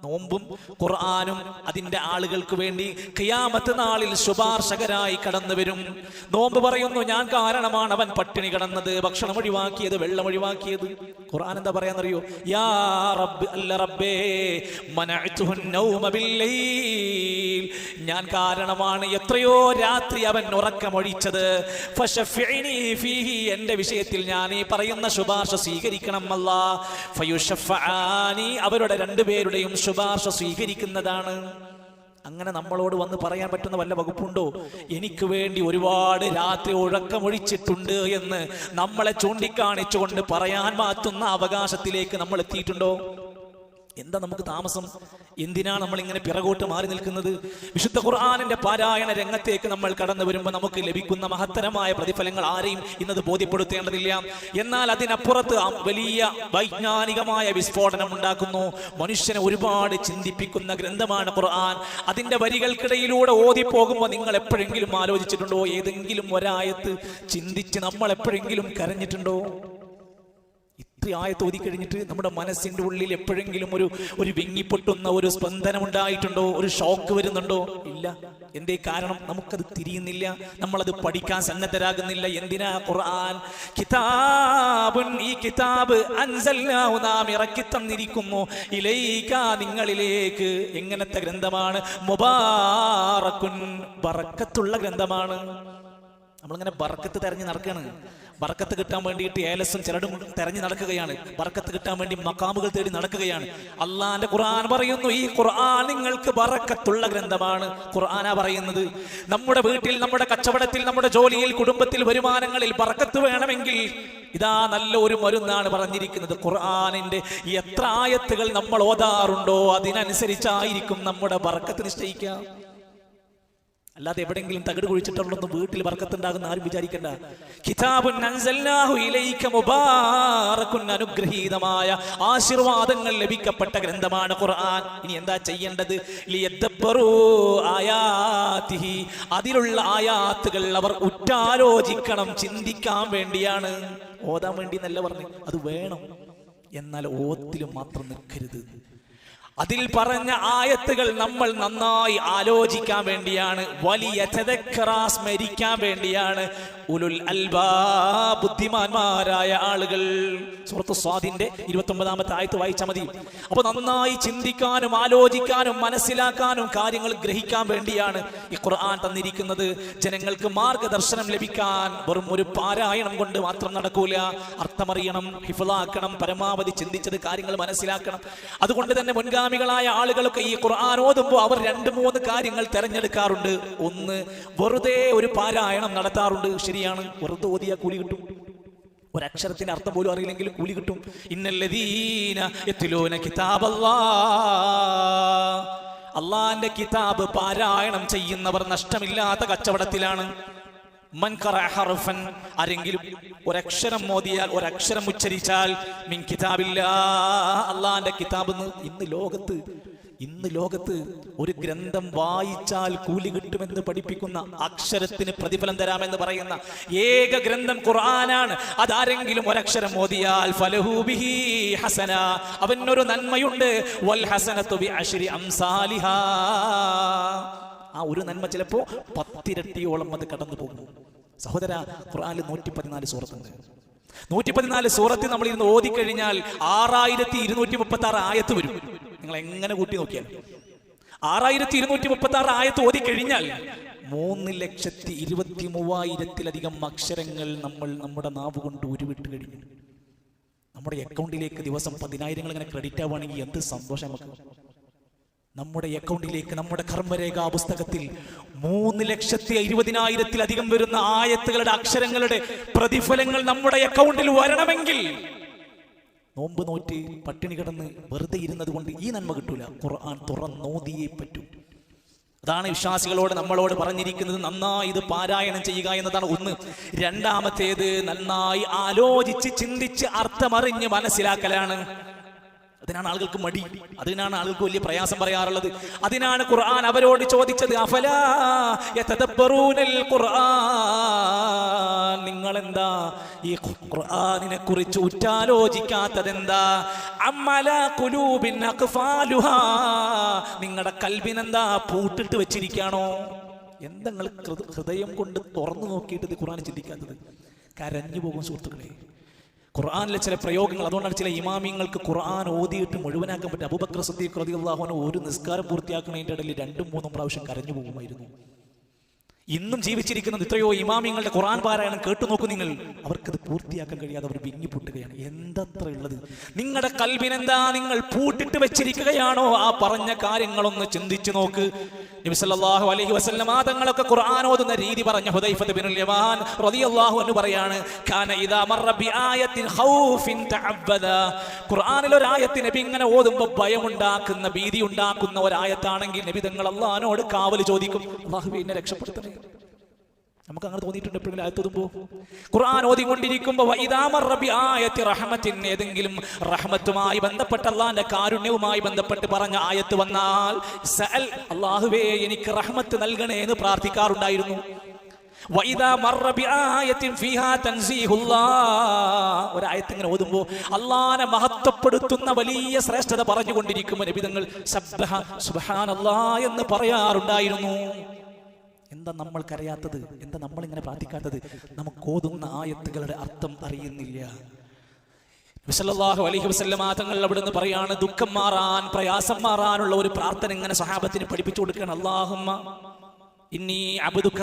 നോമ്പും ഖുർആനും അതിന്റെ ആളുകൾക്ക് വേണ്ടി ഖിയാമത്ത് നാളിൽ ശുപാർശകരായി കടന്നു വരും. നോമ്പ് പറയുന്നു ഞാൻ കാരണമാണ് അവൻ പട്ടിണി കിടന്നത്, ഭക്ഷണം ഒഴിവാക്കിയത്, വെള്ളം ഒഴിവാക്കിയത്. ഖുർആൻ എന്താ പറയാന്നറിയോ? യാ റബ്ബ്, അല്ല റബ്ബേ, മനഅതുഹു നൗമ ബില്ലൈൽ, ഞാൻ കാരണമാണ് എത്രയോ രാത്രി അവൻ ഉറക്കമൊഴിച്ചത്. ഫശഫിഇനി ഫീഹി, എന്റെ വിഷയത്തിൽ ഞാൻ ഈ പറയുന്ന ശുപാർശ സ്വീകരിക്കണം അല്ലാ. ഫയുശഫഅനി, അവരുടെ രണ്ടുപേരുടെയും ശുപാർശ സ്വീകരിക്കുന്നതാണ്. അങ്ങനെ നമ്മളോട് വന്ന് പറയാൻ പറ്റുന്ന വല്ല വകുപ്പുണ്ടോ? എനിക്ക് വേണ്ടി ഒരുപാട് രാത്രി ഉറക്കമൊഴിച്ചിട്ടുണ്ട് എന്ന് നമ്മളെ ചൂണ്ടിക്കാണിച്ചുകൊണ്ട് പറയാൻ മാറ്റുന്ന അവകാശത്തിലേക്ക് നമ്മൾ എത്തിയിട്ടുണ്ടോ? എന്താ നമുക്ക് താമസം? എന്തിനാണ് നമ്മൾ ഇങ്ങനെ പിറകോട്ട് മാറി നിൽക്കുന്നത്? വിശുദ്ധ ഖുർആനിന്റെ പാരായണ രംഗത്തേക്ക് നമ്മൾ കടന്നു വരുമ്പോൾ നമുക്ക് ലഭിക്കുന്ന മഹത്തരമായ പ്രതിഫലങ്ങൾ ആരെയും ഇന്നത് ബോധ്യപ്പെടുത്തേണ്ടതില്ല. എന്നാൽ അതിനപ്പുറത്ത് വലിയ വൈജ്ഞാനികമായ വിസ്ഫോടനം ഉണ്ടാക്കുന്നു. മനുഷ്യനെ ഒരുപാട് ചിന്തിപ്പിക്കുന്ന ഗ്രന്ഥമാണ് ഖുർആൻ. അതിന്റെ വരികൾക്കിടയിലൂടെ ഓതിപ്പോകുമ്പോൾ നിങ്ങൾ എപ്പോഴെങ്കിലും ആലോചിച്ചിട്ടുണ്ടോ? ഏതെങ്കിലും ഒരായത്ത് ചിന്തിച്ച് നമ്മൾ എപ്പോഴെങ്കിലും കരഞ്ഞിട്ടുണ്ടോ? ആയത്ത് ഓതി കഴിഞ്ഞിട്ട് നമ്മുടെ മനസ്സിന്റെ ഉള്ളിൽ എപ്പോഴെങ്കിലും ഒരു വിങ്ങിപ്പൊട്ടുന്ന ഒരു സ്പന്ദനം ഉണ്ടായിട്ടുണ്ടോ? ഒരു ഷോക്ക് വരുന്നുണ്ടോ? ഇല്ല. എന്തേ കാരണം? നമുക്കത് തിരിയുന്നില്ല, നമ്മളത് പഠിക്കാൻ സന്നദ്ധരാകുന്നില്ല. എന്തിനാ? ഖുർആൻ കിതാബുൻ, ഈ കിതാബ് അൻസൽനാഹു, നാം ഇറക്കി തന്നിരിക്കുന്നു, ഇലൈക, നിങ്ങളിലേക്ക്. എങ്ങനത്തെ ഗ്രന്ഥമാണ്? മുബാറക്കുൻ, ബറക്കത്തുള്ള ഗ്രന്ഥമാണ്. നമ്മളിങ്ങനെ ബർക്കത്ത് തെരഞ്ഞു നടക്കുകയാണ്. ബർക്കത്ത് കിട്ടാൻ വേണ്ടിയിട്ട് ഏലസും ചിലടും തെരഞ്ഞു നടക്കുകയാണ്. ബർക്കത്ത് കിട്ടാൻ വേണ്ടി മക്കാമുകൾ തേടി നടക്കുകയാണ്. അള്ളാന്റെ ഖുർആൻ പറയുന്നു, ഈ ഖുർആൻ നിങ്ങൾക്ക് ബർക്കത്തുള്ള ഗ്രന്ഥമാണ്. ഖുർആനാ പറയുന്നത്. നമ്മുടെ വീട്ടിൽ, നമ്മുടെ കച്ചവടത്തിൽ, നമ്മുടെ ജോലിയിൽ, കുടുംബത്തിൽ, വരുമാനങ്ങളിൽ ബർക്കത്ത് വേണമെങ്കിൽ ഇതാ നല്ല ഒരു മരുന്നാണ് പറഞ്ഞിരിക്കുന്നത്. ഖുർആനിന്റെ എത്ര ആയത്തുകൾ നമ്മൾ ഓതാറുണ്ടോ അതിനനുസരിച്ചായിരിക്കും നമ്മുടെ ബർക്കത്ത് നിശ്ചയിക്കുക. അല്ലാതെ എവിടെങ്കിലും തകിട് കുഴിച്ചിട്ടുള്ളൊന്നും വീട്ടിൽ ബർക്കത്തുണ്ടാകുന്ന ആരും വിചാരിക്കണ്ട. കിതാബുൻ അൻസൽനാഹു ഇലൈക മുബാറകുൻ, അനുഗ്രഹീതമായ ആശീർവാദങ്ങൾ ലഭിക്കപ്പെട്ട ഗ്രന്ഥമാണ് ഖുർആൻ. ഇനി എന്താ ചെയ്യേണ്ടത്? ലിയദ്ബറു ആയാതിഹി, അതിലുള്ള ആയാത്തുകൾ അവർ ഉറ്റാലോചിക്കണം, ചിന്തിക്കാൻ വേണ്ടിയാണ്. ഓതാൻ വേണ്ടി എന്നല്ല പറഞ്ഞു, അത് വേണം. എന്നാൽ ഓത്തിലും മാത്രം നിൽക്കരുത്. അതിൽ പറഞ്ഞ ആയത്തുകൾ നമ്മൾ നന്നായി ആലോചിക്കാൻ വേണ്ടിയാണ്. വലിയ സ്മരിക്കാൻ വേണ്ടിയാണ്. ഉലുൽ അൽബാബ്, ബുദ്ധിമാന്മാരായ ആളുകൾ. സൂറത്ത് സ്വാദിന്റെ 29-ാമത്തെ ആയത്ത് വായിച്ചാൽ മതി. അപ്പൊ നന്നായി ചിന്തിക്കാനും ആലോചിക്കാനും മനസ്സിലാക്കാനും കാര്യങ്ങൾ ഗ്രഹിക്കാൻ വേണ്ടിയാണ് ഈ ഖുർആൻ തന്നിരിക്കുന്നത്. ജനങ്ങൾക്ക് മാർഗദർശനം ലഭിക്കാൻ വെറും ഒരു പാരായണം കൊണ്ട് മാത്രം നടക്കൂല. അർത്ഥമറിയണം, ഹിഫ്ളാക്കണം, പരമാവധി ചിന്തിച്ചത് കാര്യങ്ങൾ മനസ്സിലാക്കണം. അതുകൊണ്ട് തന്നെ മുൻഗാമികളായ ആളുകളൊക്കെ ഈ ഖുർആൻ ഓതുമ്പോൾ അവർ 2-3 കാര്യങ്ങൾ തെരഞ്ഞെടുക്കാറുണ്ട്. ഒന്ന്, വെറുതെ ഒരു പാരായണം നടത്താറുണ്ട്. ശരിയാണ്, വെറുതെ ഓതിയ കൂലി കിട്ടും. ഒരക്ഷരത്തിന്റെ അർത്ഥം പോലും അറിയില്ലെങ്കിലും കൂലി കിട്ടും. ഇന്നല്ലദീന യത്ലൂന കിതാബല്ലാഹ്, അള്ളാന്റെ കിതാബ് പാരായണം ചെയ്യുന്നവർ നഷ്ടമില്ലാത്ത കച്ചവടത്തിലാണ്. മൻ ഖറഅ ഹർഫൻ, ആരെങ്കിലും ഒരക്ഷരം ഓതിയാൽ, ഒരക്ഷരം ഉച്ചരിച്ചാൽ, മിൻ കിതാബില്ലാഹ്, അള്ളാന്റെ കിതാബ്. ഇന്ന് ലോകത്ത് ഒരു ഗ്രന്ഥം വായിച്ചാൽ കൂലി കിട്ടുമെന്ന് പഠിപ്പിക്കുന്ന, അക്ഷരത്തിന് പ്രതിഫലം തരാമെന്ന് പറയുന്ന ഏക ഗ്രന്ഥം ഖുർആനാണ്. അതാരെങ്കിലും ഒരക്ഷരം ഓതിയാൽ ഫലഹു ബിഹി ഹസന, അവനൊരു നന്മയുണ്ട്. വൽ ഹസനതു ബിഅശ്രി അംസാലിഹാ, ആ ഒരു നന്മ ചിലപ്പോ 10 ഇരട്ടിയോളം അത് കടന്നു പോകും. സഹോദര, ഖുർആനിൽ 114 സൂറത്തുണ്ട്. 114 സൂറത്തിൽ നമ്മൾ ഇരുന്ന് ഓതിക്കഴിഞ്ഞാൽ 6236 ആയത്ത് വരും. നിങ്ങൾ എങ്ങനെ കൂട്ടി നോക്കിയാൽ 6236 ആയത്ത് ഓതിക്കഴിഞ്ഞാൽ 3,23,000-ത്തിലധികം അക്ഷരങ്ങൾ നമ്മൾ നമ്മുടെ നാവ് കൊണ്ട് ഉരുവിട്ട് കഴിഞ്ഞു. നമ്മുടെ അക്കൗണ്ടിലേക്ക് ദിവസം 10,000 ഇങ്ങനെ ക്രെഡിറ്റ് ആവുകയാണെങ്കിൽ എന്ത് സന്തോഷം നമുക്ക്. നമ്മുടെ അക്കൗണ്ടിലേക്ക്, നമ്മുടെ കർമ്മരേഖാ പുസ്തകത്തിൽ 3,20,000-ത്തിലധികം വരുന്ന ആയത്തുകളുടെ, അക്ഷരങ്ങളുടെ പ്രതിഫലങ്ങൾ നമ്മുടെ അക്കൗണ്ടിൽ വരണമെങ്കിൽ നോമ്പ് നോറ്റ് പട്ടിണി കിടന്ന് വെറുതെ ഇരുന്നത് കൊണ്ട് ഈ നന്മ കിട്ടൂല. ഖുർആൻ തുറന്നോതിയേ പറ്റൂ. അതാണ് വിശ്വാസികളോട് നമ്മളോട് പറഞ്ഞിരിക്കുന്നത്. നന്നായി ഇത് പാരായണം ചെയ്യുക എന്നതാണ് ഒന്ന്. രണ്ടാമത്തേത്, നന്നായി ആലോചിച്ച് ചിന്തിച്ച് അർത്ഥമറിഞ്ഞ് മനസ്സിലാക്കലാണ്. അതിനാണ് ആളുകൾക്ക് മടി, അതിനാണ് ആളുകൾക്ക് വലിയ പ്രയാസം പറയാറുള്ളത്. അതിനാണ് ഖുർആൻ അവരോട് ചോദിച്ചത്, അഫലാ യതദബ്ബറൂനൽ ഖുർആൻ, നിങ്ങളെന്താ ഈ ഖുർആനിനെ കുറിച്ച് ഉറ്റാലോചിക്കാത്തതെന്താ? അമ്മലാ ഖുലൂബിൻ അഖ്ഫാലുഹാ, നിങ്ങളുടെ കൽബിനെന്താ പൂട്ടിട്ട് വെച്ചിരിക്കുകയാണോ? എന്താ നിങ്ങൾ ഹൃദയം കൊണ്ട് തുറന്നു നോക്കിയിട്ട് ഇത് ഖുർആൻ ചിന്തിക്കാത്തത്? കരഞ്ഞു പോകും സുഹൃത്തുക്കളെ. ഖുർആനിലെ ചില പ്രയോഗങ്ങൾ, അതുകൊണ്ടാണ് ചില ഇമാമിങ്ങൾക്ക് ഖുർആൻ ഓതിയിട്ട് മുഴുവനാക്കാൻ പറ്റും. അബൂബക്കർ സിദ്ദീഖ് റളിയല്ലാഹു അൻഹു ഒരു നിസ്കാരം പൂർത്തിയാക്കുന്നതിൻ്റെ ഇടയിൽ 2-3 പ്രാവശ്യം കരഞ്ഞു പോകുമായിരുന്നു. ഇന്നും ജീവിച്ചിരിക്കുന്നത് എത്രയോ ഇമാമിങ്ങളുടെ ഖുർആൻ പാരായണം കേട്ടു നോക്കൂ നിങ്ങൾ, അവർക്കത് പൂർത്തിയാക്കാൻ കഴിയാതെ അവർ വിങ്ങി പൊട്ടുകയാണ്. എന്തത്ര ഉള്ളത് നിങ്ങളുടെ കൽബിനെന്താ? നിങ്ങൾ പൂട്ടിട്ട് വെച്ചിരിക്കുകയാണോ? ആ പറഞ്ഞ കാര്യങ്ങളൊന്ന് ചിന്തിച്ചു നോക്ക്. നബി സല്ലല്ലാഹു അലൈഹി വസല്ലം തങ്ങളൊക്കെ ഖുർആൻ ഓതുന്ന രീതി പറഞ്ഞ ഹുദൈഫത്ത് ബിനുൽ യമാൻ റളിയല്ലാഹു അൻഹു പറയാണ്, കാന ഇദാ മർറ ബിആയത്തിൻ ഖൗഫിൻ തഅബ്ബദ, ഖുർആനിൽ ഒരു ആയത്ത് നബി ഇങ്ങനെ ഓതുമ്പോൾ ഭയമുണ്ടാക്കുന്ന, ഭീതി ഉണ്ടാക്കുന്ന ഒരായത്താണെങ്കിൽ നബി തങ്ങൾ അല്ലാഹുവിനോട് കാവൽ ചോദിക്കും, അല്ലാഹുവേ എന്നെ രക്ഷപ്പെടുത്തണേ. നമുക്ക് അങ്ങനെ തോന്നിയിട്ടുണ്ട് എപ്പോഴെങ്കിലും ആയത്ത് ഓതുമ്പോൾ? ഖുർആൻ ഓതിക്കൊണ്ടിരിക്കുമ്പോൾ വഇദാ മർറ ബിആയത്തി റഹ്മത്തിൻ, ഏതെങ്കിലും റഹ്മത്തുമായി ബന്ധപ്പെട്ട അല്ലാഹുവിന്റെ കാരുണ്യവുമായി ബന്ധപ്പെട്ട് പറഞ്ഞ ആയത്ത് വന്നാൽ സഅൽ, അല്ലാഹുവേ എനിക്ക് റഹ്മത്ത് നൽകണേ എന്ന് പ്രാർത്ഥിക്കാറുണ്ടായിരുന്നു. വഇദാ മർറ ബിആയത്തിൻ ഫീഹാ തൻസീഹുല്ലാഹ്, ഒരു ആയത്ത് ഇങ്ങനെ ഓതുമ്പോൾ അല്ലാഹുവിനെ മഹത്വപ്പെടുത്തുന്ന വലിയ ശ്രേഷ്ഠത പറഞ്ഞുകൊണ്ടിരിക്കുമ്പോൾ നബി തങ്ങൾ സബ്ബഹ സുബ്ഹാനല്ലാഹ് എന്ന് പറയാറുണ്ടായിരുന്നു. എന്താ നമ്മൾക്കറിയാത്തത്? എന്താ നമ്മളിങ്ങനെ പ്രാർത്ഥിക്കാത്തത്? നമുക്ക് ഓതുന്ന ആയത്തുകളുടെ അർത്ഥം അറിയുന്നില്ല. നബി സല്ലല്ലാഹു അലൈഹി വസല്ലം തങ്ങൾ അവിടുന്ന് പറയാണ്, ദുഃഖം മാറാൻ, പ്രയാസം മാറാനുള്ള ഒരു പ്രാർത്ഥന ഇങ്ങനെ സ്വഹാബത്തിന് പഠിപ്പിച്ചു കൊടുക്കുകയാണ്. അല്ലാഹുമ്മ ഇന്നി അബ്ദുക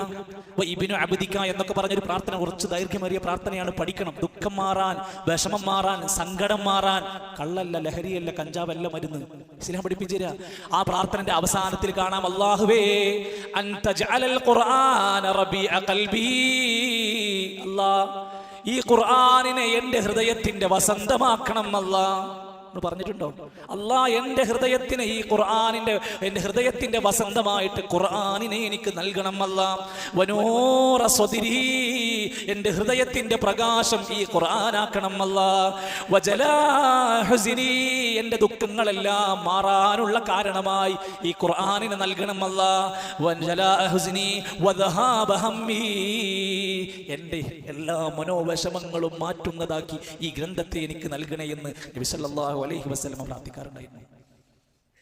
വ ഇബ്നു അബ്ദിക എന്നൊക്കെ പറഞ്ഞൊരു പ്രാർത്ഥന, കുറച്ച് ദൈർഘ്യമേറിയ പ്രാർത്ഥനയാണ്, പഠിക്കണം. ദുഃഖം മാറാൻ, വിഷമം മാറാൻ, സങ്കടം മാറാൻ. കള്ളല്ല, ലഹരിയല്ല, കഞ്ചാവല്ല മരുന്ന്, ഇസ്ലാം പഠിപ്പിച്ചു തരാ. ആ പ്രാർത്ഥനയുടെ അവസാനത്തിൽ കാണാം, അല്ലാഹുവേ അൻത ജഅലൽ ഖുർആന റബീഅ ഖൽബി, അല്ലാഹ് ഈ ഖുർആനിനെ എൻ്റെ ഹൃദയത്തിന്റെ വസന്തമാക്കണം അല്ലാഹ്. പറഞ്ഞിട്ടുണ്ടോ? അല്ലാഹ് എൻ്റെ ഹൃദയത്തിന് ഈ ഖുർആനിന്റെ, എൻ്റെ ഹൃദയത്തിന്റെ വസന്തമായിട്ട് ഖുർആനിനെ എനിക്ക് നൽകണം അല്ലാഹ്. വനൂറ സ്വദിരി, എൻ്റെ ഹൃദയത്തിന്റെ പ്രകാശം ഈ ഖുർആനാക്കണം അല്ലാഹ്. വജലാ ഹുസ്നി, എൻ്റെ ദുഃഖങ്ങളെല്ലാം മാറാനുള്ള കാരണമായി ഈ ഖുർആനിനെ നൽകണം അല്ലാഹ്. വജലാ ഹുസ്നി വദഹാബ ഹമ്മി, എൻ്റെ എല്ലാ മനോവിഷമങ്ങളും മാറ്റുന്നതാക്കി ഈ ഗ്രന്ഥത്തെ എനിക്ക് നൽകണേ എന്ന് നബി സല്ലല്ലാഹു അലൈഹി വസല്ലം പ്രാർത്ഥിക്കാറുണ്ടായിരുന്നു.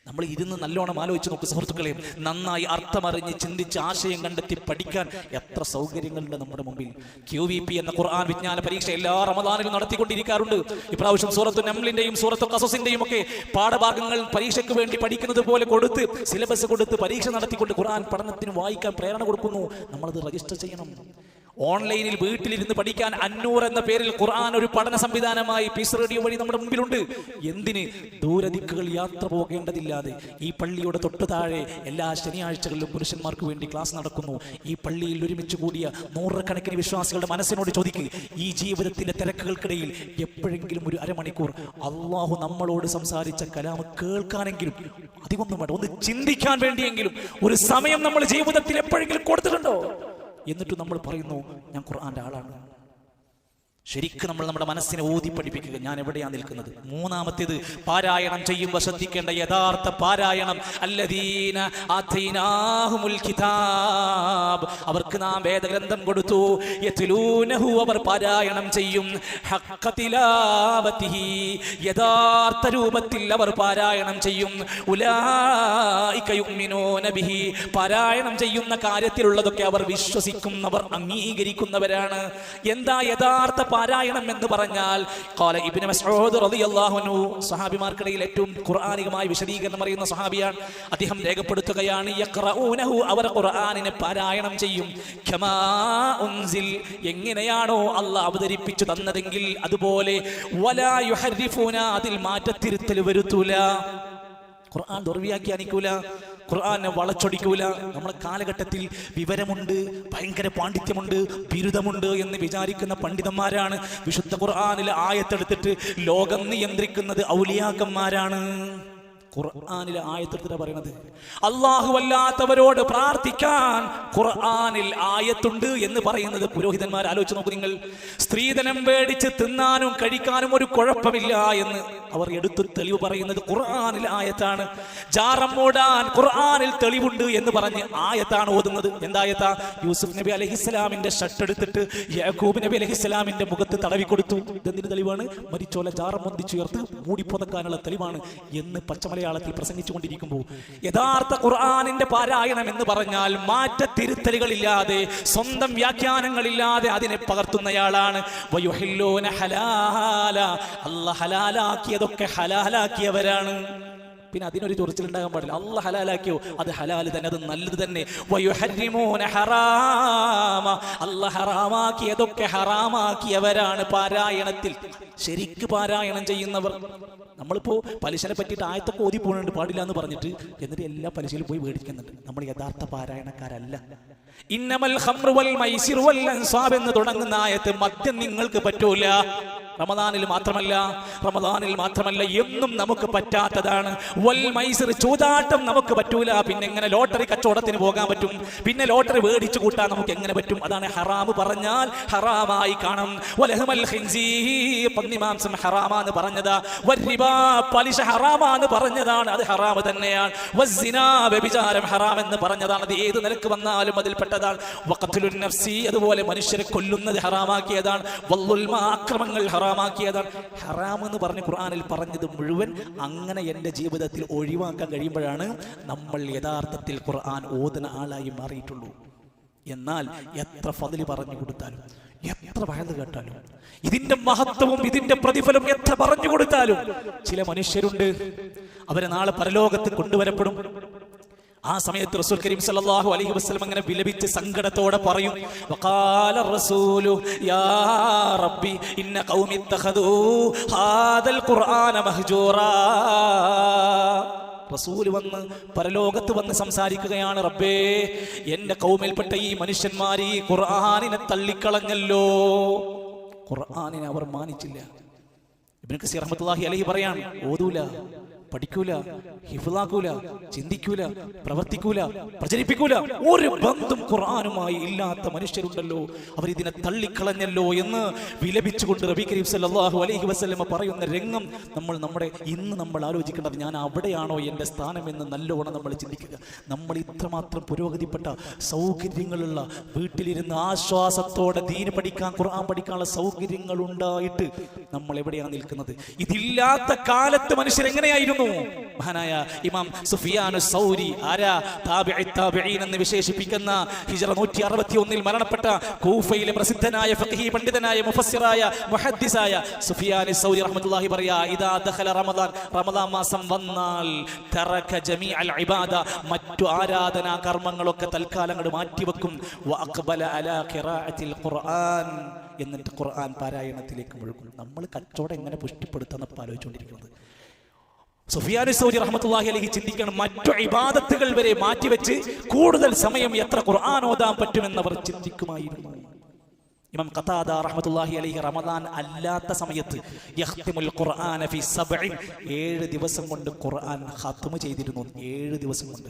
നമ്മൾ ഇരുന്ന് നല്ലോണം ആലോചിച്ച് നോക്ക് സുഹൃത്തുക്കളെ, നന്നായി അർത്ഥമറിഞ്ഞ് ചിന്തിച്ച് ആശയം കണ്ടെത്തി പഠിക്കാൻ എത്ര സൗകര്യങ്ങളുണ്ട് നമ്മുടെ മുമ്പിൽ. QVP എന്ന ഖുർആൻ വിജ്ഞാന പരീക്ഷ എല്ലാ റമദാനിലും നടത്തിക്കൊണ്ടിരിക്കാറുണ്ട്. ഇപ്രാവശ്യം സൂറത്തു നംലിന്റെയും സൂറത്തു ഖസസിന്റെയും ഒക്കെ പാഠഭാഗങ്ങൾ പരീക്ഷയ്ക്ക് വേണ്ടി പഠിക്കുന്നത് പോലെ കൊടുത്ത്, സിലബസ് കൊടുത്ത് പരീക്ഷ നടത്തിക്കൊണ്ട് ഖുർആൻ പഠനത്തിന് വായിക്കാൻ പ്രേരണ കൊടുക്കുന്നു. നമ്മളത് രജിസ്റ്റർ ചെയ്യണം. ഓൺലൈനിൽ വീട്ടിലിരുന്ന് പഠിക്കാൻ അന്നൂർ എന്ന പേരിൽ ഖുർആൻ ഒരു പഠന സംവിധാനമായി പീസ് റേഡിയോ വഴി നമ്മുടെ മുമ്പിലുണ്ട്. എന്തിന്? ദൂരദിക്കുകൾ യാത്ര പോകേണ്ടതില്ലാതെ ഈ പള്ളിയുടെ തൊട്ടു താഴെ എല്ലാ ശനിയാഴ്ചകളിലും പുരുഷന്മാർക്ക് വേണ്ടി ക്ലാസ് നടക്കുന്നു. ഈ പള്ളിയിൽ ഒരുമിച്ച് കൂടിയ നൂറുകണക്കിന് വിശ്വാസികളുടെ മനസ്സിനോട് ചോദിക്കുക, ഈ ജീവിതത്തിന്റെ തിരക്കുകൾക്കിടയിൽ എപ്പോഴെങ്കിലും ഒരു അരമണിക്കൂർ അള്ളാഹു നമ്മളോട് സംസാരിച്ച കലാമ് കേൾക്കാനെങ്കിലും, അധികമൊന്നും വേണ്ട, ഒന്ന് ചിന്തിക്കാൻ വേണ്ടിയെങ്കിലും ഒരു സമയം നമ്മൾ ജീവിതത്തിൽ എപ്പോഴെങ്കിലും കൊടുത്തിട്ടുണ്ടോ? എന്നിട്ട് നമ്മൾ പറയുന്നു ഞാൻ ഖുർആന്റെ ആളാണ്. ശരിക്കും നമ്മൾ നമ്മുടെ മനസ്സിനെ ഊതി പഠിപ്പിക്കുക, ഞാൻ എവിടെയാണ് നിൽക്കുന്നത്. മൂന്നാമത്തേത്, പാരായണം ചെയ്യുമ്പോൾ ശ്രദ്ധിക്കേണ്ട യഥാർത്ഥ പാരായണം. അല്ലദീന ആതൈനാഹുമുൽ കിതാബ്, അവർക്ക് നാം വേദഗ്രന്ഥം കൊടുത്തു. യത്ലൂനഹു, അവർ പാരായണം ചെയ്യും. ഹഖ്ഖ തിലാവതിഹി, യഥാർത്ഥ രൂപത്തിൽ അവർ പാരായണം ചെയ്യും. ഉലൈക യുഅ്മിനൂന ബിഹി, പാരായണം ചെയ്യുന്ന കാര്യത്തിലുള്ളതൊക്കെ അവർ വിശ്വസിക്കുന്നവർ, അംഗീകരിക്കുന്നവരാണ്. എന്താ യഥാർത്ഥ പാരായണം എന്ന് പറഞ്ഞാൽ? ഖാല ഇബ്നു മസ്ഊദ് റളിയല്ലാഹു അൻഹു, സ്വഹാബിമാർക്കിടയിൽ ഏറ്റവും ഖുർആനികമായി വിശദീകരണം അറിയുന്ന സ്വഹാബിയാണ്. അദ്ദേഹം രേഖപ്പെടുത്തുകയാണ്, യഖ്റഊനഹു, അവർ ഖുർആനിനെ പാരായണം ചെയ്യും. കമാ ഉൻസിൽ, എങ്ങനെയാണോ അല്ലാഹ് അവതരിപ്പിച്ചു തന്നതെങ്കിൽ അതുപോലെ. വലാ യുഹർരിഫൂന, അതിൽ മാറ്റത്തിരുത്തൽ വരുത്തൂല. ഖുർആൻ ദുർവ്യാഖ്യാനിക്കൂല, ഖുർആനെ വളച്ചൊടിക്കൂല. നമ്മുടെ കാലഘട്ടത്തിൽ വിവരമുണ്ട്, ഭയങ്കര പാണ്ഡിത്യമുണ്ട്, ബിരുദമുണ്ട് എന്ന് വിചാരിക്കുന്ന പണ്ഡിതന്മാരാണ്. വിശുദ്ധ ഖുർആനിലെ ആയത്തെടുത്തിട്ട് ലോകം നിയന്ത്രിക്കുന്നത് ഔലിയാക്കന്മാരാണ്. ഖുർആനിലെ ആയത്തെടുത്തിട്ട് പറയുന്നത് അല്ലാഹു അല്ലാത്തവരോട് പ്രാർത്ഥിക്കാൻ ഖുർആനിൽ ആയത്തുണ്ട് എന്ന് പറയുന്നത് പുരോഹിതന്മാർ. ആലോചിച്ച് നോക്കൂ നിങ്ങൾ. സ്ത്രീധനം മേടിച്ച് തിന്നാനും കഴിക്കാനും ഒരു കുഴപ്പമില്ല എന്ന് അവർ എടുത്തു തെളിവ് പറയുന്നത് ഖുർആനിൽ ആയത്താണ്. ജാറം മൂടാൻ ഖുർആനിൽ തെളിവുണ്ട് എന്ന് പറഞ്ഞ് ആയത്താണ് ഓതുന്നത്. എന്തായത്താ? യൂസുഫ് നബി അലൈഹിസ്സലാമിന്റെ ഷർട്ട് എടുത്തിട്ട് യാക്കൂബ് നബി അലൈഹിസ്സലാമിന്റെ മുഖത്ത് തടവി കൊടുത്തു. ഇതെന്തിന് തെളിവാണ്? മരിച്ചോല ജാറം പൊന്തിച്ചുയർത്ത് മൂടിപ്പൊതക്കാനുള്ള തെളിവാണ് എന്ന് പച്ചമലയാളത്തിൽ പ്രസംഗിച്ചുകൊണ്ടിരിക്കുമ്പോൾ യഥാർത്ഥ ഖുർആനിന്റെ പാരായണം എന്ന് പറഞ്ഞാൽ മാറ്റത്തിരുത്തലുകളില്ലാതെ, സ്വന്തം വ്യാഖ്യാനങ്ങളില്ലാതെ അതിനെ പകർത്തുന്നയാളാണ്. വയുഹില്ലൂന ഹലാല, അല്ലാഹ് ഹലാലാക്കിയതൊക്കെ ഹലാലാക്കിയവരാണ്. പിന്നെ അതിനൊരു ചൊറിച്ചിലുണ്ടാകാൻ പാടില്ല. അല്ലാഹ് ഹലാലാക്കിയോ അത് ഹലാല് തന്നെ, അത് നല്ലത് തന്നെ. വയുഹരിമൂന ഹറാമ, അല്ലാഹ് ഹറാമാക്കിയതൊക്കെ ഹറാമാക്കിയവരാണ്. പാരായണത്തിൽ ശരിക്ക് പാരായണം ചെയ്യുന്നവർ. നമ്മളിപ്പോൾ പലിശനെ പറ്റിയിട്ട് ആയത്തൊക്കെ ഓതി പോകുന്നുണ്ട്, പാടില്ല എന്ന് പറഞ്ഞിട്ട്, എന്നിട്ട് എല്ലാ പലിശയിലും പോയി മേടിക്കുന്നുണ്ട്. നമ്മൾ യഥാർത്ഥ പാരായണക്കാരല്ല. ഇന്നമൽ ഖംറു വൽ മൈസിറു വൽ അൻസാബ് എന്ന് തുടങ്ങുന്ന ആയത്ത് മദ്യം നിങ്ങൾക്ക് പറ്റൂല. റമദാനിൽ മാത്രമല്ല എന്നും നമുക്ക് പറ്റാത്തതാണ്. വൽ മൈസിർ, ചൂതാട്ടം നമുക്ക് പറ്റൂല. പിന്നെ എങ്ങനെ ലോട്ടറി കച്ചവടത്തിന് പോകാൻ പറ്റും? പിന്നെ ലോട്ടറി മേടിച്ചു കൂട്ടാൻ നമുക്ക് എങ്ങനെ പറ്റും? അതാണ് ഹറാമ് പറഞ്ഞാൽ ഹറാമായി കാണും. വലഹുൽ ഖിൻസീർ, പന്നിമാംസം ഹറാമാന്ന് പറഞ്ഞതാ. വരിബാ, പലിശ ഹറാമാന്ന് പറഞ്ഞതാണ്, അത് ഹറാമ് തന്നെയാണ്. വസ്സിനാ, വ്യഭിചാരം ഹറാം എന്ന് പറഞ്ഞതാണ്, അത് ഏത് നിലക്ക് വന്നാലും അതിൽ പെട്ടതാണ്. വഖത്ലുൻ നഫ്സി, അതുപോലെ മനുഷ്യരെ കൊല്ലുന്നത് ഹറാമാക്കിയതാണ്. വല്ലുൽമ, അക്രമങ്ങൾ ഹറാമാക്കിയതാണ്. ഹറാം എന്ന് പറഞ്ഞ് ഖുർആനിൽ പറഞ്ഞത് മുഴുവൻ അങ്ങനെ എൻ്റെ ജീവിതത്തിൽ ഒഴിവാക്കാൻ കഴിയുമ്പോഴാണ് നമ്മൾ യഥാർത്ഥത്തിൽ ഖുർആൻ ഓതുന്ന ആളായി മാറിയിട്ടുള്ളൂ. എന്നാൽ എത്ര ഫദ്ല് പറഞ്ഞു കൊടുത്താലും, എത്ര വയല് കേട്ടാലും, ഇതിന്റെ മഹത്വവും ഇതിന്റെ പ്രതിഫലം എത്ര പറഞ്ഞു കൊടുത്താലും, ചില മനുഷ്യരുണ്ട് അവരെ നാളെ പരലോകത്ത് കൊണ്ടുവരപ്പെടും. ആ സമയത്ത് റസൂൽ കരീം സല്ലല്ലാഹു അലൈഹി വസല്ലം അങ്ങനെ വിലപിച്ച് സങ്കടത്തോടെ പറയും, വഖാല റസൂലു യാ റബ്ബി ഇന്ന ഖൗമി ഇത്തഖദൂ ഹാദൽ ഖുർആന മഹ്ജൂറാ. റസൂൽ വന്ന് പരലോകത്ത് വന്ന് സംസാരിക്കുകയാണ്, റബ്ബേ എന്റെ കൗമിൽപ്പെട്ട ഈ മനുഷ്യന്മാർ ഈ ഖുർആനിനെ തള്ളിക്കളഞ്ഞല്ലോ, ഖുർആനിനെ അവർ മാനിച്ചില്ല. ഇബ്നു കസീർ റഹ്മത്തുള്ളാഹി അലൈഹി പറയാണ്, ഓതൂല, പഠിക്കൂല, ഹിഫ്ളാക്കൂല, ചിന്തിക്കൂല, പ്രവർത്തിക്കൂല, പ്രചരിപ്പിക്കൂല, ഒരു ബന്ധം ഖുർആനുമായി ഇല്ലാത്ത മനുഷ്യരുണ്ടല്ലോ, അവരിതിനെ തള്ളിക്കളഞ്ഞല്ലോ എന്ന് വിലപിച്ചുകൊണ്ട് നബി കരീം സല്ലല്ലാഹു അലൈഹി വസല്ലം പറയുന്ന രംഗം ഇന്ന് നമ്മൾ ആലോചിക്കേണ്ടത്, ഞാൻ അവിടെയാണോ എൻ്റെ സ്ഥാനം എന്ന് നല്ലോണം നമ്മൾ ചിന്തിക്കുക. നമ്മൾ ഇത്രമാത്രം പുരോഗതിപ്പെട്ട സൗകര്യങ്ങളുള്ള, വീട്ടിലിരുന്ന് ആശ്വാസത്തോടെ ദീന് പഠിക്കാൻ, ഖുർആൻ പഠിക്കാനുള്ള സൗകര്യങ്ങൾ ഉണ്ടായിട്ട് നമ്മൾ എവിടെയാണ് നിൽക്കുന്നത്? ഇതില്ലാത്ത കാലത്ത് മനുഷ്യരെങ്ങനെയായിരുന്നു? മഹാനായ ഇമാം സുഫിയാനു സൗരി, ആരാ? താബിഈ താബിഈൻ എന്ന് വിശേഷിപ്പിക്കുന്ന ഹിജ്റ 161 മരണപ്പെട്ട കൂഫയിലെ പ്രസിദ്ധനായ ഫഖീഹി പണ്ഡിതനായ മുഫസ്സിറായ മുഹദ്ദിസായ സുഫിയാനു സൗരി റഹ്മത്തുള്ളാഹി പറയാ, ഇദാ ദഖല റമദാൻ മാസം വന്നാൽ തറക ജമീഅൽ ഇബാദ, മറ്റു ആരാധനാ കർമ്മങ്ങളൊക്കെ തൽക്കാലം അങ്ങോട്ട് മാറ്റിവെക്കും. വഅഖ്ബല അലാ ഖിറാഅത്തിൽ ഖുർആൻ, എന്നിട്ട് ഖുർആൻ പാരായണത്തിലേക്ക് മുഴുകും. നമ്മൾ കച്ചവടം എങ്ങനെ പുഷ്ടിപ്പെടുത്താന്ന് ആലോചിച്ചുകൊണ്ടിരിക്കുന്നത്. സുഫിയാനു സൗരി റഹ്മത്തുള്ളാഹി അലൈഹി ചിന്തിക്കണം, മറ്റു ഇബാദത്തുകൾ വരെ മാറ്റിവെച്ച് കൂടുതൽ സമയം എത്ര ഖുർആൻ ഓതാൻ പറ്റുമെന്നവർ ചിന്തിക്കുമായിരുന്നു. ഇമാം ഖതാദ റഹ്മത്തുള്ളാഹി അലൈഹി റമദാൻ അല്ലാത്ത സമയത്ത് യഖ്തിമുൽ ഖുർആന ഫി 7 ദിവസം കൊണ്ട് ഖുർആൻ ഖത്മ ചെയ്തിരുന്നു. 7 ദിവസം കൊണ്ട്.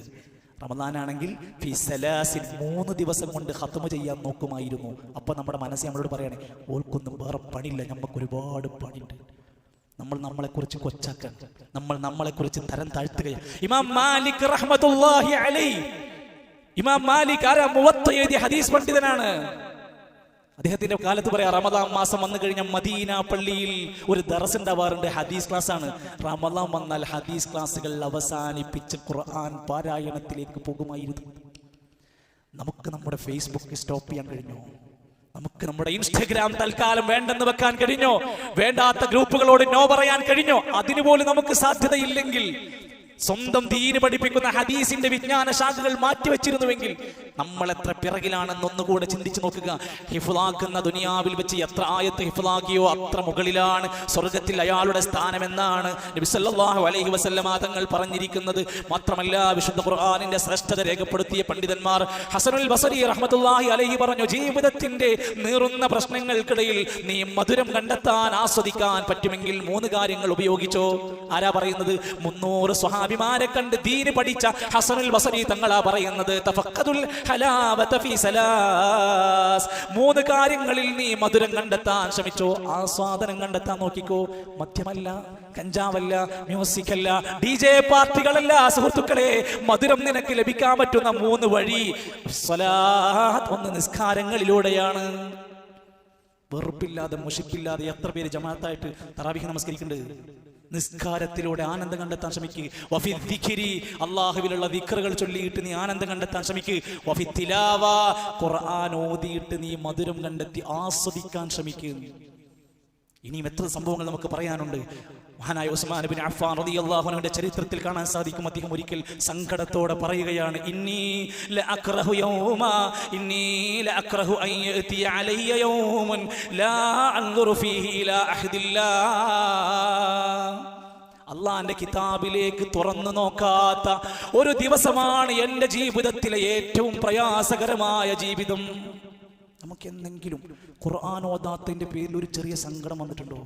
റമദാനാണെങ്കിൽ ഫി സലാസിൻ 3 ദിവസം കൊണ്ട് ഖത്മ ചെയ്യാൻ നോക്കുമായിരുന്നു. അപ്പൊ നമ്മുടെ മനസ്സ് നമ്മളോട് പറയണേ, ഓർക്കൊന്നും വേറെ പണിയില്ല, നമുക്ക് ഒരുപാട് പണിയുണ്ട്. നമ്മൾ നമ്മളെക്കുറിച്ച് കൊച്ചാക്കാൻ, നമ്മൾ നമ്മളെക്കുറിച്ച് തരം താഴ്ത്തുകയാണ്. ഇമാം മാലിക് റഹ്മത്തുള്ളാഹി അലൈഹി, ഇമാം മാലിക് ആരാ? മുവത്ത എഴുതിയ ഹദീസ് പണ്ഡിതനാണ്. അദ്ദേഹത്തിന്റെ കാലത്ത് പറയാം, റമദാൻ മാസം വന്നു കഴിഞ്ഞാൽ മദീന പള്ളിയിൽ ഒരു ദർസ് ഉണ്ടാവാറുണ്ട്, ഹദീസ് ക്ലാസ് ആണ്. റമദാൻ വന്നാൽ ഹദീസ് ക്ലാസ്സുകൾ അവസാനിപ്പിച്ച് ഖുർആൻ പാരായണത്തിലേക്ക് പോകുമായിരുന്നു. നമുക്ക് നമ്മുടെ ഫേസ്ബുക്ക് സ്റ്റോപ്പ് ചെയ്യാൻ കഴിഞ്ഞോ? നമുക്ക് നമ്മുടെ ഇൻസ്റ്റഗ്രാം തൽക്കാലം വേണ്ടെന്ന് വെക്കാൻ കഴിഞ്ഞോ? വേണ്ടാത്ത ഗ്രൂപ്പുകളോട് നോ പറയാൻ കഴിഞ്ഞോ? അതിനുപോലും നമുക്ക് സാധ്യതയില്ലെങ്കിൽ സ്വന്തം ദീന് പഠിപ്പിക്കുന്ന ഹദീസിന്റെ വിജ്ഞാന ശാഖകൾ മാറ്റിവെച്ചിരുന്നുവെങ്കിൽ നമ്മൾ എത്ര പിറകിലാണെന്ന് ഒന്നുകൂടെ ചിന്തിച്ചു നോക്കുക. ഹിഫ്ളാക്കുന്ന ദുനിയാവിൽ വെച്ച് എത്ര ആയത്ത് ഹിഫ്ളാക്കിയോ അത്ര മുകളിലാണ് സ്വർഗത്തിൽ അയാളുടെ സ്ഥാനമെന്നാണ് നബി സല്ലല്ലാഹു അലൈഹി വസല്ലമ തങ്ങൾ പറഞ്ഞിരിക്കുന്നത്. മാത്രമല്ല, വിശുദ്ധ ഖുർആനിന്റെ ശ്രേഷ്ഠത രേഖപ്പെടുത്തിയ പണ്ഡിതന്മാർ ഹസനുൽ ബസരി റഹ്മത്തുള്ളാഹി അലൈഹി പറഞ്ഞു, ജീവിതത്തിന്റെ നീറുന്ന പ്രശ്നങ്ങൾക്കിടയിൽ നീ മധുരം കണ്ടെത്താൻ, ആസ്വദിക്കാൻ പറ്റുമെങ്കിൽ 3 കാര്യങ്ങൾ ഉപയോഗിച്ചോ. ആരാ പറയുന്നത്? 300 സ്വഹാബിമാരെ കണ്ട് ദീന് പഠിച്ച ഹസനുൽ ബസരി തങ്ങളാ പറയുന്നത്. തഫഖദുൽ ഹലാവത ഫീ സലാസ്, 3 കാര്യങ്ങളിൽ നീ മധുരം കണ്ടെത്താൻ ശ്രമിച്ചോ, ആസ്വാദനം കണ്ടെത്താൻ നോക്കിക്കോ. മദ്യമല്ല, കഞ്ചാവല്ല, മ്യൂസിക് അല്ല, DJ പാർട്ടികളല്ല. സുഹൃത്തുക്കളെ, മധുരം നിനക്ക് ലഭിക്കാൻ പറ്റുന്ന 3 വഴി സ്വലാത്ത്, 1 നിസ്കാരങ്ങളിലൂടെയാണ്. വെറുപ്പില്ലാതെ മുഷിപ്പില്ലാതെ എത്ര പേര് ജമാഅത്തായിട്ട് തറാവീഹ് നമസ്കരിക്കുന്നുണ്ട്? നിസ്കാരത്തിലൂടെ ആനന്ദം കണ്ടെത്താൻ ശ്രമിക്കുക. വഫി ദിക്രി, അല്ലാഹുവിലുള്ള ദിക്റുകൾ ചൊല്ലിയിട്ട് നീ ആനന്ദം കണ്ടെത്താൻ ശ്രമിക്കുക. വഫി തിലാവ, ഖുർആൻ ഓതിയിട്ട് നീ മധുരം കണ്ടെത്തി ആസ്വദിക്കാൻ ശ്രമിക്കുക. ഇനിയും എത്ര സംഭവങ്ങൾ നമുക്ക് പറയാനുണ്ട്. മഹാനായ ഉസ്മാൻ ഇബ്നു അഫ്ഫാൻ റളിയല്ലാഹു അൻഹുവിന്റെ ചരിത്രത്തിൽ കാണാൻ സാധിക്കും. അദ്ദേഹം ഒരിക്കൽ സങ്കടത്തോടെ പറയുകയാണ്, ഇന്നി ലഅക്റഹു യൗമാ ഇന്നി ലഅക്റഹു അൻ യഅതി അലയ്യ യൗമുൻ ലാ അൻദുറു ഫീഹി ഇലാ അഹദില്ലാ. അള്ളാന്റെ കിതാബിലേക്ക് തുറന്നു നോക്കാത്ത ഒരു ദിവസമാണ് എൻ്റെ ജീവിതത്തിലെ ഏറ്റവും പ്രയാസകരമായ ജീവിതം. നമുക്ക് എന്തെങ്കിലും ഖുർആൻ ഓതാത്തതിന്റെ പേരിൽ ഒരു ചെറിയ സങ്കടം വന്നിട്ടുണ്ടോ?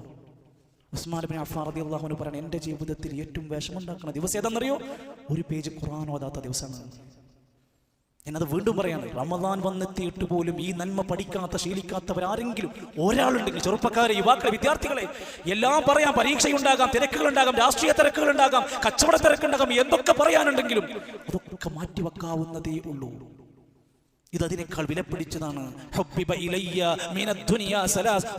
ഉസ്മാൻ ഇബ്നു അഫ്ഫാൻ റളിയല്ലാഹു അൻഹു പറഞ്ഞു, എൻ്റെ ജീവിതത്തിൽ ഏറ്റവും വിഷമമുണ്ടാക്കുന്ന ദിവസം ഏതാണെന്നറിയോ? ഒരു പേജ് ഖുർആൻ ഓതാത്ത ദിവസമാണ്. ഞാനത് വീണ്ടും പറയാണ്, റമദാൻ വന്നെത്തിയിട്ട് പോലും ഈ നന്മ പഠിക്കാത്ത ശീലിക്കാത്തവരാരെങ്കിലും ഒരാളുണ്ടെങ്കിൽ, ചെറുപ്പക്കാരെ, യുവാക്കളെ, വിദ്യാർത്ഥികളെ, എല്ലാം പറയാം. പരീക്ഷയുണ്ടാകാം, തിരക്കുകളുണ്ടാകാം, രാഷ്ട്രീയ തിരക്കുകളുണ്ടാകാം, കച്ചവട തിരക്കുണ്ടാകാം, എന്തൊക്കെ പറയാനുണ്ടെങ്കിലും അതൊക്കെ മാറ്റിവെക്കാവുന്നതേ ഉള്ളൂ. ഇതതിനേക്കാൾ വിലപിടിച്ചതാണ്.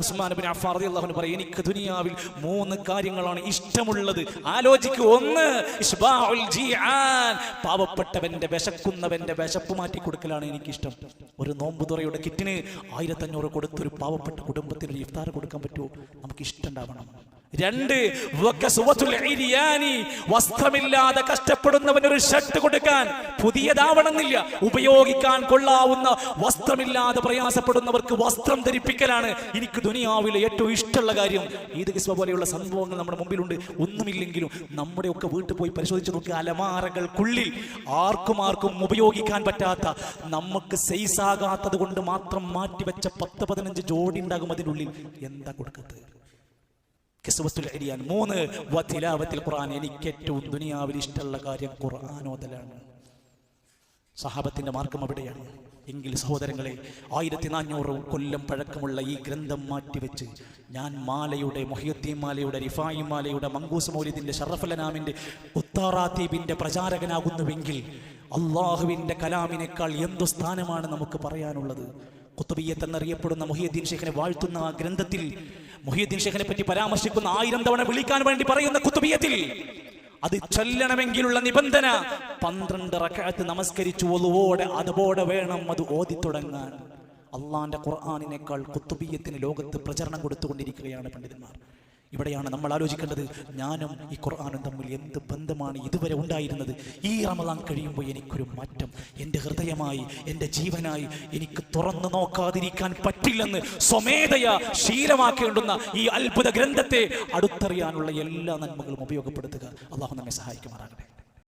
ഉസ്മാൻ ഇബ്നു അഫ്ഫാൻ റളിയല്ലാഹു അൻഹു പറയും, എനിക്ക് ദുനിയാവിൽ 3 കാര്യങ്ങളാണ് ഇഷ്ടമുള്ളത്. ആലോചിക്കൂ. 1, ഇശ്ബാഉൽ ജീആൻ, പാവപ്പെട്ടവന്റെ വിശക്കുന്നവന്റെ വിശപ്പ് മാറ്റി കൊടുക്കലാണ് എനിക്കിഷ്ടം. ഒരു നോമ്പുതുറയുടെ കിറ്റിന് 1500 കൊടുത്തൊരു പാവപ്പെട്ട കുടുംബത്തിന് ഒരു ഇഫ്താർ കൊടുക്കാൻ പറ്റുമോ? നമുക്ക് ഇഷ്ടം ഉണ്ടാവണം. 2, വസ്ത്രമില്ലാതെ കഷ്ടപ്പെടുന്നവന് ഒരു ഷർട്ട് കൊടുക്കാൻ, പുതിയതാവണമെന്നില്ല, ഉപയോഗിക്കാൻ കൊള്ളാവുന്ന വസ്ത്രമില്ലാതെ പ്രയാസപ്പെടുന്നവർക്ക് വസ്ത്രം ധരിപ്പിക്കലാണ് എനിക്ക് ദുനിയാവിലെ ഏറ്റവും ഇഷ്ടമുള്ള കാര്യം. ഈദ് കിസ്വ പോലെയുള്ള സംഭവങ്ങൾ നമ്മുടെ മുമ്പിലുണ്ട്. ഒന്നുമില്ലെങ്കിലും നമ്മുടെയൊക്കെ വീട്ടിൽ പോയി പരിശോധിച്ച് നോക്കി, അലമാരകൾക്കുള്ളിൽ ആർക്കും ഉപയോഗിക്കാൻ പറ്റാത്ത, നമുക്ക് സൈസാകാത്തത് കൊണ്ട് മാത്രം മാറ്റിവെച്ച 10-15 ജോഡി ഉണ്ടാകും അതിനുള്ളിൽ. എന്താ കൊടുക്കുന്നത്? 3, വതിലാവത്തിൽ ഖുർആൻ. എനിക്ക് ഏറ്റവും ദുനിയാവിൽ ഇഷ്ടമുള്ള കാര്യം ഖുർആൻ ഓതലാണ്. സഹാബത്തിന്റെ മാർഗം അവിടെയാണ്. എങ്കിൽ സഹോദരങ്ങളെ, 1400 കൊല്ലം പഴക്കമുള്ള ഈ ഗ്രന്ഥം മാറ്റിവെച്ച് ഞാൻ മാലയുടെ, മുഹിയുദ്ദീൻ മാലയുടെ, റിഫായി മാലയുടെ, മങ്കൂസ് മൗലിദിന്റെ, ഷറഫുൽ-അനാമിന്റെ, ഉത്താറാത്തീബിന്റെ പ്രചാരകനാകുന്നുവെങ്കിൽ അള്ളാഹുവിന്റെ കലാമിനേക്കാൾ എന്തു സ്ഥാനമാണ് നമുക്ക് പറയാനുള്ളത്? ഖുത്ബിയ്യത്ത് എന്നറിയപ്പെടുന്ന മുഹിയുദ്ദീൻ ശൈഖിനെ വാഴ്ത്തുന്ന ആ ഗ്രന്ഥത്തിൽ, മുഹിയുദ്ദീൻ ശൈഖിനെ പറ്റി പരാമർശിക്കുന്ന 1000 തവണ വിളിക്കാൻ വേണ്ടി പറയുന്ന ഖുത്ബിയ്യത്തിൽ അത് ചൊല്ലണമെങ്കിലുള്ള നിബന്ധന 12 റക്അത്ത് നമസ്കരിച്ചു വളുവോടെ അതുപോലെ വേണം അത് ഓതി തുടങ്ങാൻ. അള്ളാന്റെ ഖുർആനിനേക്കാൾ ഖുത്ബിയ്യത്തിന് ലോകത്ത് പ്രചരണം കൊടുത്തുകൊണ്ടിരിക്കുകയാണ് പണ്ഡിതന്മാർ. ഇവിടെയാണ് നമ്മൾ ആലോചിക്കേണ്ടത്, ഞാനും ഈ ഖുർആനും തമ്മിൽ എന്ത് ബന്ധമാണ് ഇതുവരെ ഉണ്ടായിരുന്നത്? ഈ റമദാൻ കഴിയുമ്പോൾ എനിക്കൊരു മാറ്റം എൻ്റെ ഹൃദയമായി, എൻ്റെ ജീവനായി എനിക്ക് തുറന്നു നോക്കാതിരിക്കാൻ പറ്റില്ലെന്ന് സ്വമേധയാ ശീലമാക്കേണ്ടുന്ന ഈ അത്ഭുത ഗ്രന്ഥത്തെ അടുത്തറിയാനുള്ള എല്ലാ നന്മകളും ഉപയോഗപ്പെടുത്തുക. അള്ളാഹു നമ്മെ സഹായിക്കുമാറാകട്ടെ.